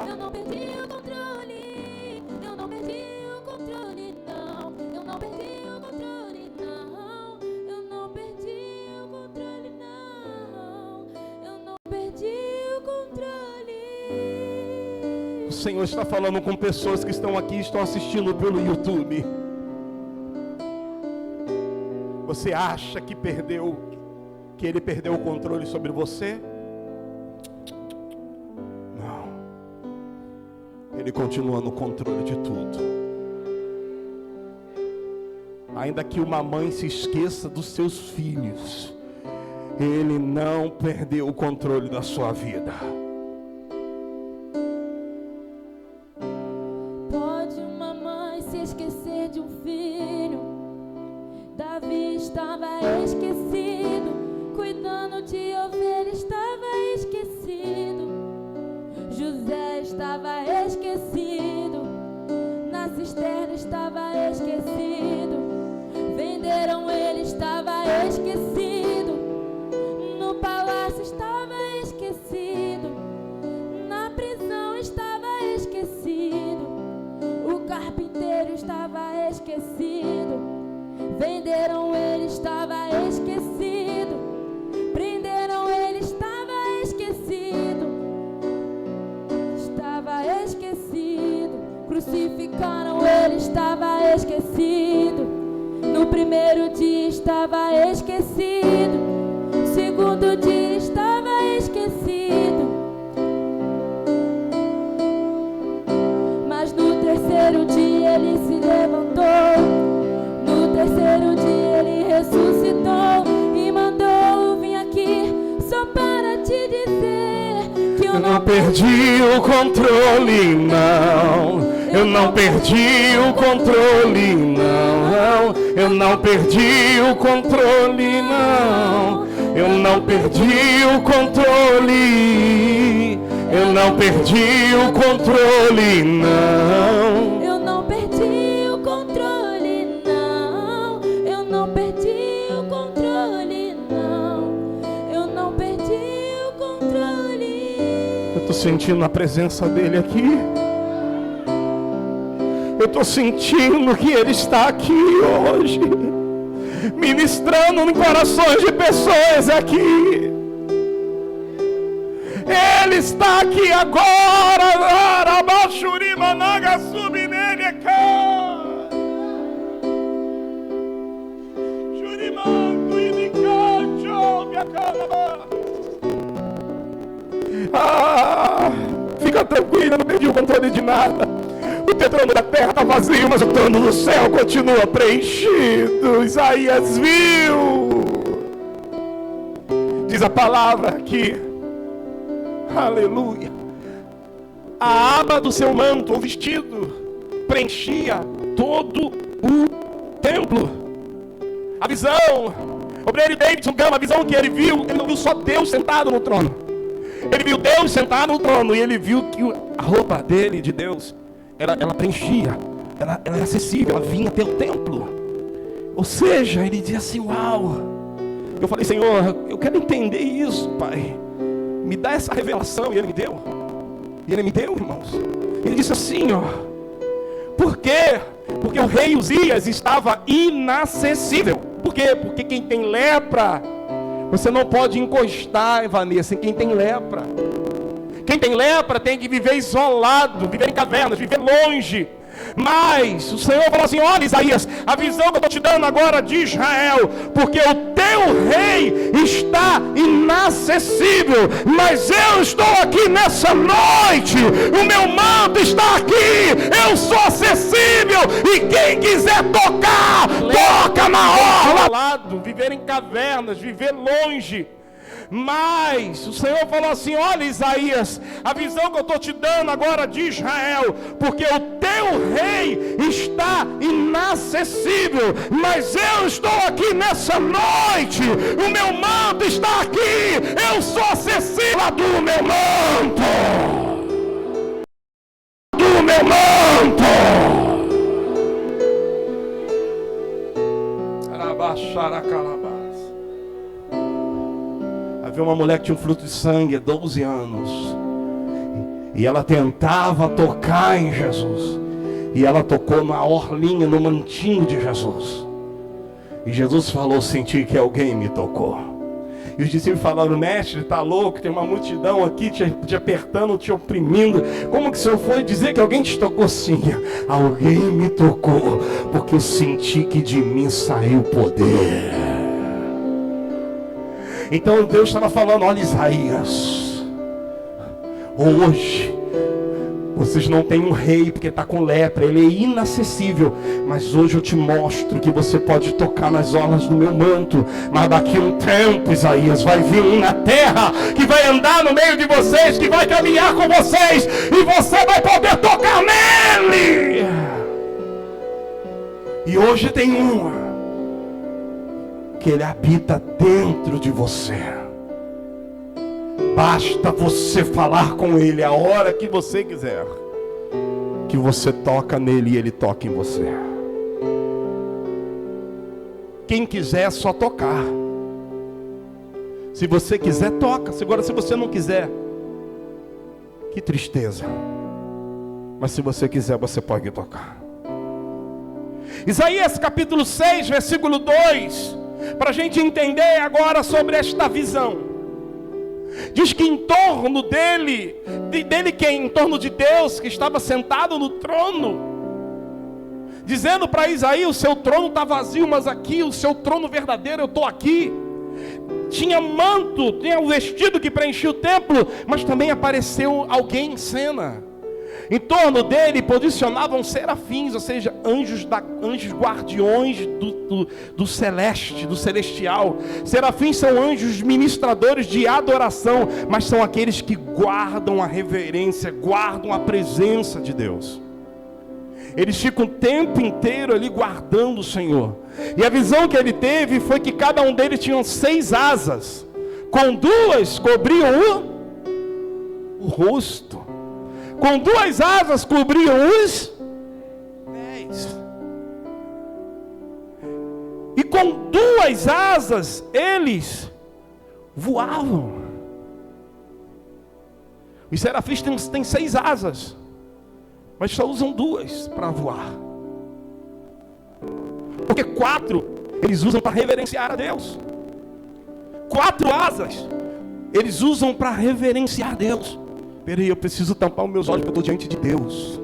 Eu não perdi o controle. Eu não perdi o controle, não. Eu não perdi o controle, não. Eu não perdi o controle, não. Eu não perdi o controle. O Senhor está falando com pessoas que estão aqui, estão assistindo pelo YouTube. Você acha que ele perdeu o controle sobre você? Não. Ele continua no controle de tudo. Ainda que uma mãe se esqueça dos seus filhos, ele não perdeu o controle da sua vida. Pode uma mãe se esquecer de um filho. Davi estava esquecido, cuidando de ovelha estava esquecido. José estava esquecido, na cisterna estava esquecido. Venderam ele, estava esquecido. No palácio estava esquecido. Na prisão estava esquecido. O carpinteiro estava esquecido. Venderam ele, estava esquecido. Prenderam ele, estava esquecido. Estava esquecido. Crucificaram ele, estava esquecido. No primeiro dia estava esquecido. Segundo dia estava esquecido. Mas no terceiro dia ele se levantou. No terceiro dia ele ressuscitou e mandou vir aqui só para te dizer que eu não perdi o controle, não. Eu não perdi o controle, não. Eu não perdi o controle, não. Eu não perdi o controle. Eu não perdi o controle, não. Eu não perdi o controle, não. Eu não perdi o controle, não. Eu não perdi o controle. Eu estou sentindo a presença dele aqui. Eu estou sentindo que ele está aqui hoje, ministrando em corações de pessoas aqui. Ele está aqui agora. Fica tranquilo, eu não perdi o controle de nada. O trono da terra está vazio, mas o trono do céu continua preenchido. Isaías viu. Diz a palavra aqui. Aleluia. A aba do seu manto, ou vestido, preenchia todo o templo. A visão, obreiro Davidson Gama, a visão que ele não viu só Deus sentado no trono. Ele viu Deus sentado no trono e ele viu que a roupa dele, de Deus, ela preenchia, ela era acessível, ela vinha até o templo. Ou seja, ele dizia assim: uau, Eu falei, Senhor, eu quero entender isso, Pai. Me dá essa revelação. E Ele me deu. E Ele me deu, irmãos. Ele disse assim, ó. Por quê? Porque o rei Uzias estava inacessível. Por quê? Porque quem tem lepra, você não pode encostar, Vanessa, em quem tem lepra. Quem tem lepra tem que viver isolado, viver em cavernas, viver longe. Mas o Senhor falou assim, olha Isaías, a visão que eu estou te dando agora de Israel, porque o teu rei está inacessível, mas eu estou aqui nessa noite, o meu manto está aqui, eu sou acessível, e quem quiser tocar, toca na orla. Viver em cavernas, viver longe. Mas o Senhor falou assim, olha Isaías, a visão que eu estou te dando agora de Israel, porque o teu rei está inacessível, mas eu estou aqui nessa noite, o meu manto está aqui, eu sou acessível do meu manto, do meu manto. Havia uma mulher que tinha um fluxo de sangue há 12 anos. E ela tentava tocar em Jesus. E ela tocou na orlinha, no mantinho de Jesus. E Jesus falou, senti que alguém me tocou. E os discípulos falaram, mestre, está louco? Tem uma multidão aqui te apertando, te oprimindo. Como que o Senhor foi dizer que alguém te tocou? Sim, alguém me tocou. Porque eu senti que de mim saiu poder. Então Deus estava falando, olha Isaías, hoje vocês não têm um rei porque está com lepra, ele é inacessível, mas hoje eu te mostro que você pode tocar nas orlas do meu manto. Mas daqui a um tempo, Isaías, vai vir um na terra que vai andar no meio de vocês, que vai caminhar com vocês, e você vai poder tocar nele. E hoje tem uma que ele habita dentro de você. Basta você falar com ele a hora que você quiser, que você toca nele e ele toca em você. Quem quiser é só tocar. Se você quiser, toca. Agora se você não quiser, que tristeza. Mas se você quiser, você pode tocar. Isaías capítulo 6, versículo 2, para a gente entender agora sobre esta visão. Diz que em torno dele quem? Em torno de Deus, que estava sentado no trono, dizendo para Isaías, o seu trono está vazio, mas aqui, o seu trono verdadeiro, eu estou aqui. Tinha manto, tinha um vestido que preenchia o templo, mas também apareceu alguém em cena. Em torno dele posicionavam serafins, ou seja, anjos guardiões do celeste, do celestial. Serafins são anjos ministradores de adoração, mas são aqueles que guardam a reverência, guardam a presença de Deus. Eles ficam o tempo inteiro ali guardando o Senhor. E a visão que ele teve foi que cada um deles tinha 6 asas. Com 2 cobriam o rosto. Com 2 asas cobriam os pés. E com 2 asas eles voavam. Os serafins têm 6 asas, mas só usam 2 para voar. Porque 4 eles usam para reverenciar a Deus. 4 asas eles usam para reverenciar a Deus. Peraí, eu preciso tampar os meus olhos porque eu estou diante de Deus.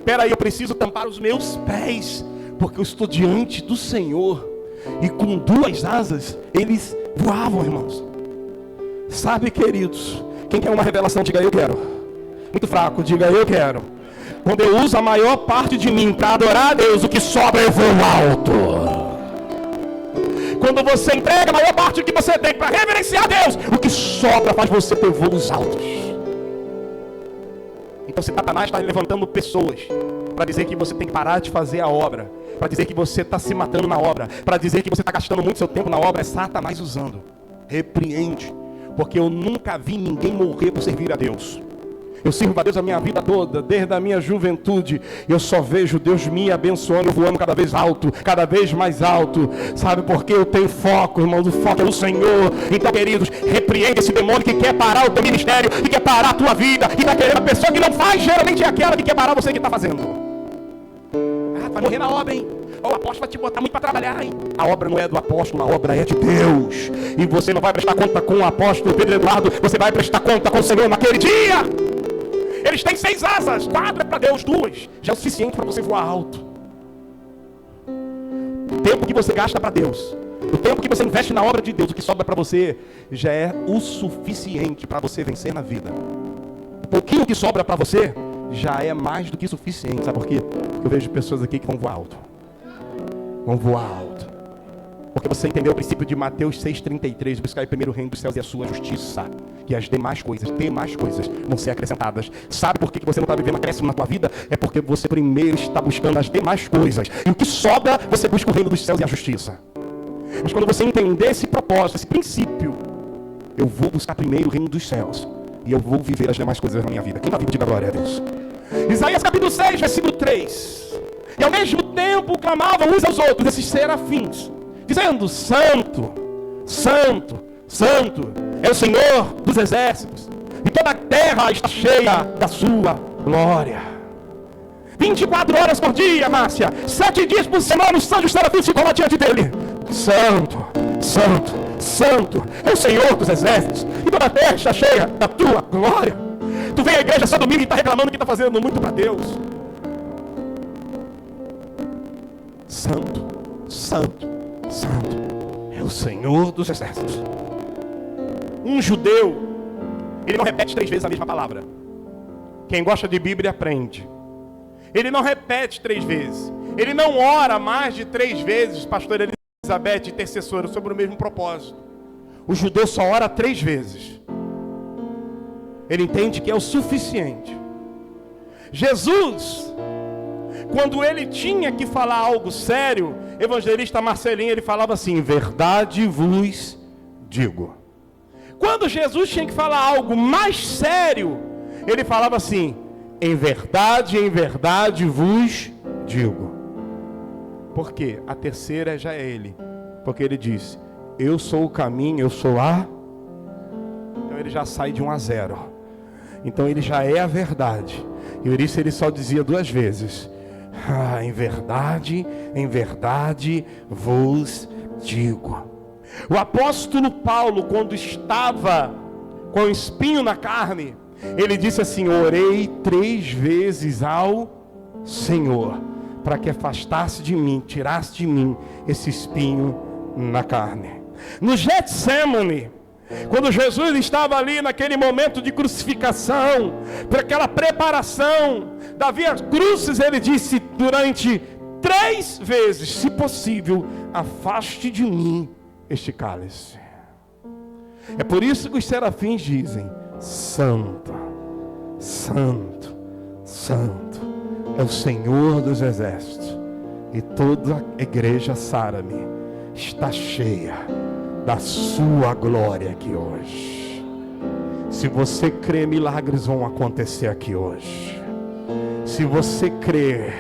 Peraí, eu preciso tampar os meus pés porque eu estou diante do Senhor. E com 2 asas eles voavam, irmãos. Sabe, queridos, quem quer uma revelação, diga eu quero. Muito fraco, diga eu quero. Quando eu uso a maior parte de mim para adorar a Deus, o que sobra eu vou alto. Quando você entrega a maior parte do que você tem para reverenciar a Deus, o que sobra faz você ter voos altos. Então Satanás está levantando pessoas para dizer que você tem que parar de fazer a obra, para dizer que você está se matando na obra, para dizer que você está gastando muito seu tempo na obra. É Satanás usando. Repreende, porque eu nunca vi ninguém morrer por servir a Deus. Eu sirvo a Deus a minha vida toda, desde a minha juventude. Eu só vejo Deus me abençoando, voando cada vez alto, cada vez mais alto. Sabe por quê? Eu tenho foco, irmãos, o foco é o Senhor. Então, queridos, repreende esse demônio que quer parar o teu ministério, que quer parar a tua vida, e está querendo a pessoa que não faz, geralmente é aquela que quer parar você que está fazendo. Vai morrer na obra, hein? O apóstolo vai te botar muito para trabalhar, hein? A obra não é do apóstolo, a obra é de Deus. E você não vai prestar conta com o apóstolo Pedro Eduardo, você vai prestar conta com o Senhor naquele dia. Eles têm 6 asas, 4 é para Deus, 2 já é o suficiente para você voar alto. O tempo que você gasta para Deus, o tempo que você investe na obra de Deus, o que sobra para você, já é o suficiente para você vencer na vida. O pouquinho que sobra para você, já é mais do que suficiente. Sabe por quê? Porque eu vejo pessoas aqui que vão voar alto. Vão voar alto. Porque você entendeu o princípio de Mateus 6,33, buscar primeiro o reino dos céus e a sua justiça, e as demais coisas vão ser acrescentadas. Sabe por que você não está vivendo acréscimo na tua vida? É porque você primeiro está buscando as demais coisas, e o que sobra, você busca o reino dos céus e a justiça. Mas quando você entender esse propósito, esse princípio, eu vou buscar primeiro o reino dos céus, e eu vou viver as demais coisas na minha vida. Quem está vivo, diga glória a Deus. Isaías capítulo 6, versículo 3. E ao mesmo tempo clamavam uns aos outros, esses serafins, dizendo: Santo, Santo, Santo é o Senhor dos exércitos, e toda a terra está cheia da sua glória. 24 horas por dia, Márcia, 7 dias por semana, os santos serafins ficam lá diante dele. Santo, Santo, Santo é o Senhor dos exércitos, e toda a terra está cheia da tua glória. Tu vem à igreja só domingo e está reclamando que está fazendo muito para Deus. Santo, Santo, Santo é o Senhor dos exércitos. Um judeu, ele não repete 3 vezes a mesma palavra. Quem gosta de Bíblia aprende. Ele não repete 3 vezes. Ele não ora mais de 3 vezes, pastor Elizabeth, intercessora, sobre o mesmo propósito. O judeu só ora 3 vezes. Ele entende que é o suficiente. Jesus, quando ele tinha que falar algo sério, evangelista Marcelinho, ele falava assim: verdade vos digo. Quando Jesus tinha que falar algo mais sério, ele falava assim: em verdade vos digo. Por quê? A terceira já é ele. Porque ele disse: eu sou o caminho, eu sou a... Então ele já sai de 1 a 0. Então ele já é a verdade. E por isso ele só dizia 2 vezes: em verdade vos digo. O apóstolo Paulo, quando estava com o espinho na carne, ele disse assim: orei 3 vezes ao Senhor, para que afastasse de mim, tirasse de mim esse espinho na carne. No Getsemane, quando Jesus estava ali naquele momento de crucificação, para aquela preparação da via crucis, ele disse durante 3 vezes: se possível, afaste de mim este cálice. É por isso que os serafins dizem: Santo, Santo, Santo é o Senhor dos exércitos, e toda a igreja Sarame está cheia da sua glória aqui hoje. Se você crê, milagres vão acontecer aqui hoje. Se você crê,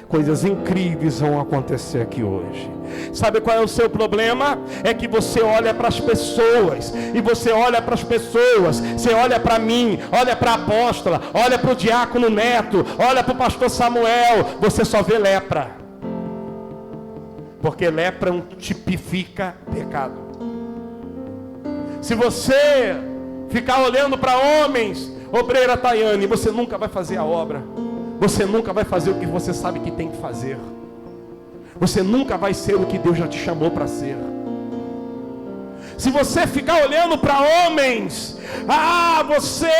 coisas incríveis vão acontecer aqui hoje. Sabe qual é o seu problema? É que você olha para as pessoas, e você olha para as pessoas, você olha para mim, olha para a apóstola, olha para o diácono Neto, olha para o pastor Samuel, você só vê lepra. Porque lepra tipifica pecado. Se você ficar olhando para homens, obreira Tayane, você nunca vai fazer a obra. Você nunca vai fazer o que você sabe que tem que fazer. Você nunca vai ser o que Deus já te chamou para ser. Se você ficar olhando para homens, você,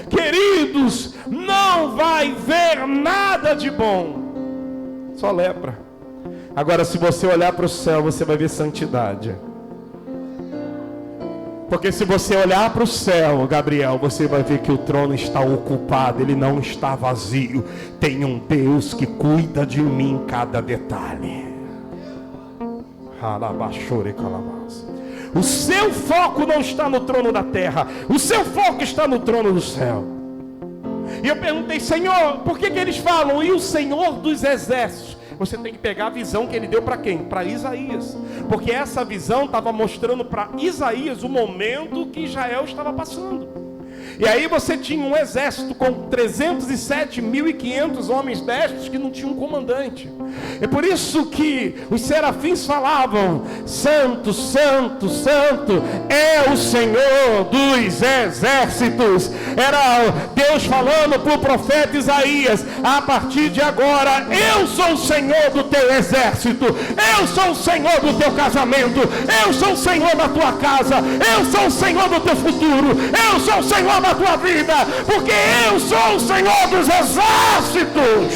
queridos, não vai ver nada de bom. Só lepra. Agora, se você olhar para o céu, você vai ver santidade. Porque se você olhar para o céu, Gabriel, você vai ver que o trono está ocupado, ele não está vazio. Tem um Deus que cuida de mim em cada detalhe. O seu foco não está no trono da terra, o seu foco está no trono do céu. E eu perguntei: Senhor, por que eles falam, e o Senhor dos Exércitos? Você tem que pegar a visão que ele deu para quem? Para Isaías. Porque essa visão estava mostrando para Isaías o momento que Israel estava passando. E aí você tinha um exército com 307.500 homens destros que não tinham um comandante. É por isso que os serafins falavam: Santo, Santo, Santo é o Senhor dos Exércitos. Era Deus falando para o profeta Isaías: a partir de agora eu sou o Senhor do teu exército, eu sou o Senhor do teu casamento, eu sou o Senhor da tua casa, eu sou o Senhor do teu futuro, eu sou o Senhor da tua vida, porque eu sou o Senhor dos exércitos.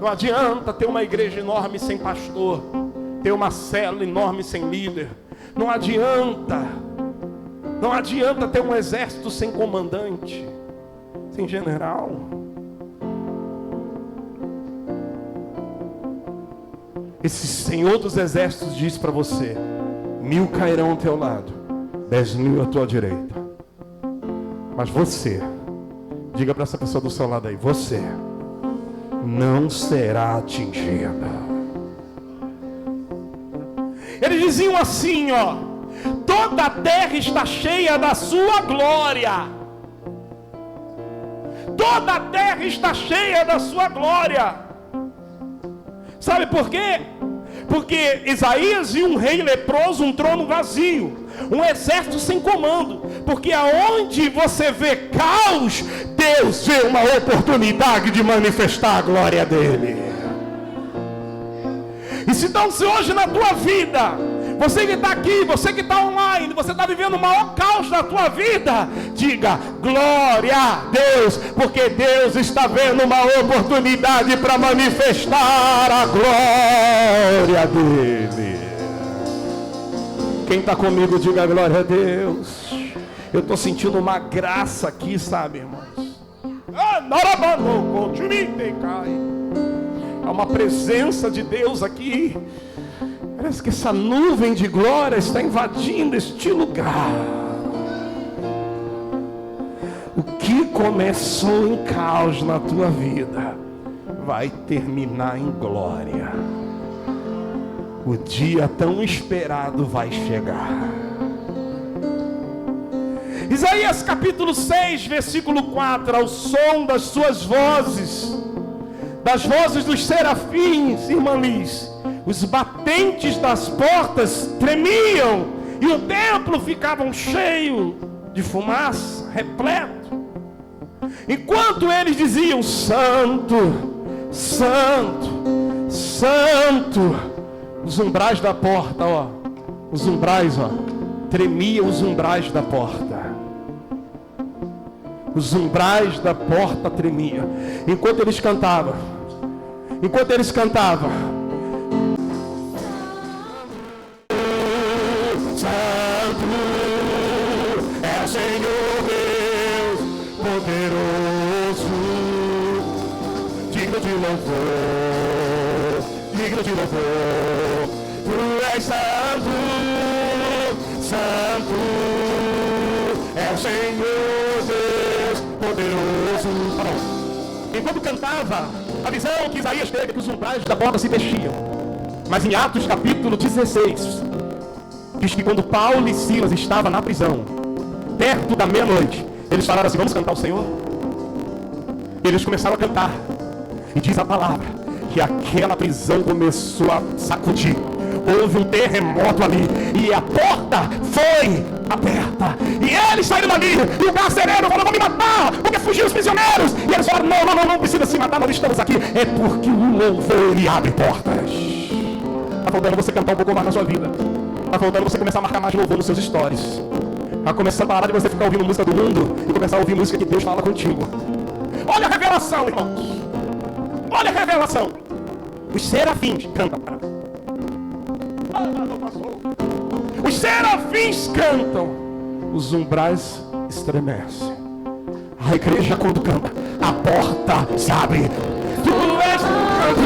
Não adianta ter uma igreja enorme sem pastor, ter uma célula enorme sem líder. Não adianta ter um exército sem comandante, sem general. Esse Senhor dos Exércitos diz para você: 1000 cairão ao teu lado, 10.000 à tua direita. Mas você, diga para essa pessoa do seu lado aí: você não será atingido. Eles diziam assim, ó: toda a terra está cheia da sua glória. Toda a terra está cheia da sua glória. Sabe por quê? Porque Isaías viu um rei leproso, um trono vazio, um exército sem comando. Porque aonde você vê caos, Deus vê uma oportunidade de manifestar a glória dele. E se então, se hoje na tua vida, você que está aqui, você que está online, você está vivendo o maior caos da tua vida, diga: glória a Deus, porque Deus está vendo uma oportunidade para manifestar a glória dele. Quem está comigo, diga glória a Deus. Eu estou sentindo uma graça aqui, sabe, irmãos? Há uma presença de Deus aqui. Parece que essa nuvem de glória está invadindo este lugar. O que começou em caos na tua vida vai terminar em glória. O dia tão esperado vai chegar. Isaías capítulo 6, versículo 4: ao som das suas vozes, das vozes dos serafins, irmã Liz, os batentes das portas tremiam, e o templo ficava cheio de fumaça, repleto. Enquanto eles diziam: Santo, Santo, Santo, os umbrais da porta, ó, os umbrais, ó, tremiam os umbrais da porta. Os umbrais da porta tremiam. Enquanto eles cantavam, Santo é o Senhor Deus poderoso, digno de louvor, tu és santo, santo é o Senhor Deus poderoso. Tá bom. Enquanto cantava, a visão que Isaías teve é que os umbrais da porta se mexiam. Mas em Atos capítulo 16, diz que quando Paulo e Silas estavam na prisão, perto da meia-noite, eles falaram assim: vamos cantar o Senhor? Eles começaram a cantar. E diz a palavra que aquela prisão começou a sacudir. Houve um terremoto ali, e a porta foi aberta, e eles saíram dali, e o carcereiro falou: vão me matar, porque fugiram os prisioneiros. E eles falaram: não precisa se matar, nós estamos aqui. É porque o louvor, ele abre portas. Está faltando você cantar um pouco mais na sua vida. Está faltando você começar a marcar mais louvor nos seus stories. Está começando a parar de você ficar ouvindo música do mundo e começar a ouvir música que Deus fala contigo. Olha a revelação, irmãos. Olha a revelação. Os serafins cantam. Os serafins cantam, os umbrais estremecem. A igreja, quando canta, a porta se abre. Tu és santo,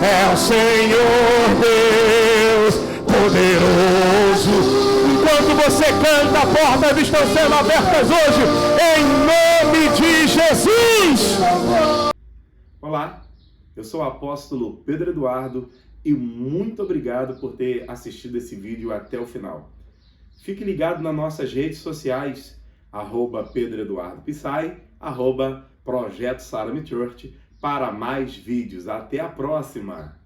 é o Senhor Deus poderoso. Enquanto você canta, portas estão sendo abertas hoje, em nome de Jesus. Olá, eu sou o apóstolo Pedro Eduardo e muito obrigado por ter assistido esse vídeo até o final. Fique ligado nas nossas redes sociais, @Pedro Eduardo Pissai, @Projeto Salome Church, para mais vídeos. Até a próxima!